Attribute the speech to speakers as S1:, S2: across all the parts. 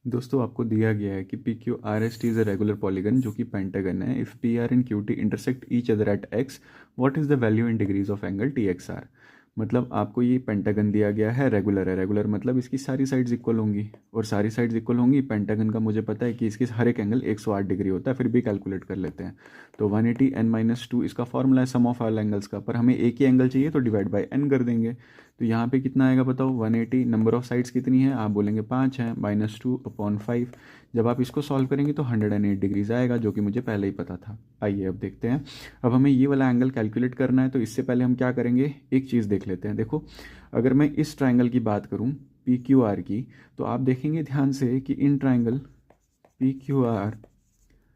S1: दोस्तों आपको दिया गया है कि P Q R S T is a regular polygon जो कि पेंटागन है। If P R and Q T intersect each other at X, what is the value in degrees of angle T X R. मतलब आपको ये pentagon दिया गया है, regular है। रेगुलर मतलब इसकी सारी साइड्स इक्वल होंगी, और सारी साइड्स इक्वल होंगी। पेंटागन का मुझे पता है कि इसके हर एक एंगल 108 डिग्री होता है, फिर भी कैलकुलेट कर लेते हैं। तो 180 n माइनस टू इसका फॉर्मूला है सम ऑफ ऑल एंगल्स का, पर हमें एक ही एंगल चाहिए तो डिवाइड बाई n कर देंगे। तो यहाँ पे कितना आएगा बताओ, 180। नंबर ऑफ साइड्स कितनी है, आप बोलेंगे 5 है, -2/5। जब आप इसको सॉल्व करेंगे तो 108 डिग्रीज आएगा, जो कि मुझे पहले ही पता था। आइए अब देखते हैं। अब हमें ये वाला एंगल कैलकुलेट करना है, तो इससे पहले हम क्या करेंगे, एक चीज़ देख लेते हैं। देखो, अगर मैं इस ट्राइंगल की बात करूँ पी क्यू आर की, तो आप देखेंगे ध्यान से कि in triangle P Q R,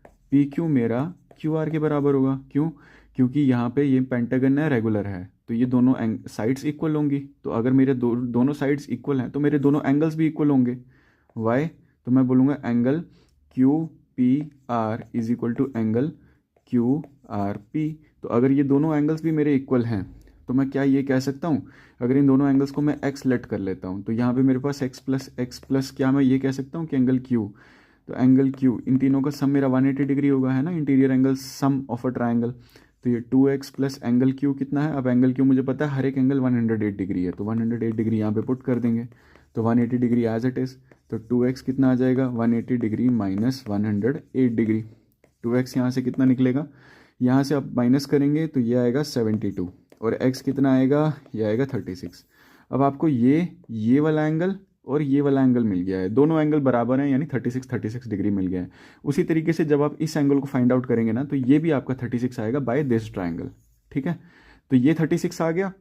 S1: P Q मेरा क्यू आर के बराबर होगा। क्यों? क्योंकि यहाँ पे ये पेंटागन है, रेगुलर है, तो ये दोनों साइड्स इक्वल होंगी। तो अगर मेरे दोनों साइड्स इक्वल हैं तो मेरे दोनों एंगल्स भी इक्वल होंगे। वाई? तो मैं बोलूँगा angle Q P R is equal to angle Q R P. तो अगर ये दोनों एंगल्स भी मेरे इक्वल हैं तो मैं क्या ये कह सकता हूँ, अगर इन दोनों एंगल्स को मैं एक्स लेट कर लेता हूँ तो यहाँ पे मेरे पास एक्स प्लस क्या मैं ये कह सकता हूँ कि एंगल क्यू। तो एंगल क्यू, इन तीनों का सम मेरा 180 डिग्री होगा, है ना, interior angle sum of a triangle. तो ये 2x प्लस एंगल क्यू कितना है, अब एंगल क्यू मुझे पता है हर एक एंगल 108 डिग्री है, तो 108 डिग्री यहाँ पे पुट कर देंगे। तो 180 डिग्री एज इट इज़। तो 2x कितना आ जाएगा, 180 डिग्री माइनस 108 डिग्री। 2x यहाँ से कितना निकलेगा, यहाँ से आप माइनस करेंगे तो ये आएगा 72, और x कितना आएगा, ये आएगा 36। अब आपको ये वाला एंगल और ये वाला एंगल मिल गया है, दोनों एंगल बराबर हैं, यानी 36 डिग्री मिल गया है। उसी तरीके से जब आप इस एंगल को फाइंड आउट करेंगे ना, तो ये भी आपका 36 आएगा बाय दिस ट्राइंगल। ठीक है, तो ये 36 आ गया।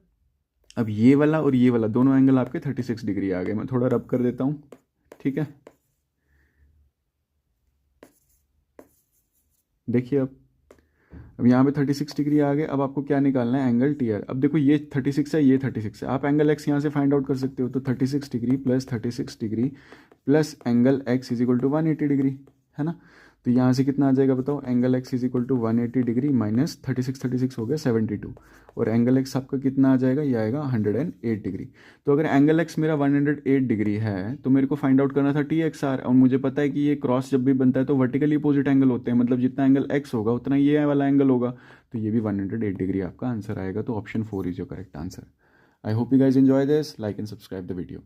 S1: अब ये वाला और ये वाला दोनों एंगल आपके 36 डिग्री आ गए। मैं थोड़ा रब कर देता हूँ, ठीक है। देखिए अब यहाँ पे 36 डिग्री आ गए। अब आपको क्या निकालना है, एंगल टी आर। अब देखो ये 36 है, ये 36 है, आप एंगल एक्स यहाँ से फाइंड आउट कर सकते हो। तो 36 degree plus 36 degree plus angle X is equal to 180 degree, है ना। तो यहाँ से कितना आ जाएगा बताओ, angle X is equal to 180 degree minus 36 हो गया 72, और एंगल एक्स आपका कितना आ जाएगा, ये आएगा 108 डिग्री। तो अगर एंगल एक्स मेरा 108 डिग्री है तो मेरे को फाइंड आउट करना था टी एक्स आर, और मुझे पता है कि ये क्रॉस जब भी बनता है तो वर्टिकली अपोजिट एंगल होते हैं, मतलब जितना एंगल एक्स होगा उतना ये वाला एंगल होगा। तो ये भी 108 डिग्री आपका आंसर आएगा। तो option 4 is your correct answer. I hope you guys enjoy this, like and subscribe the video.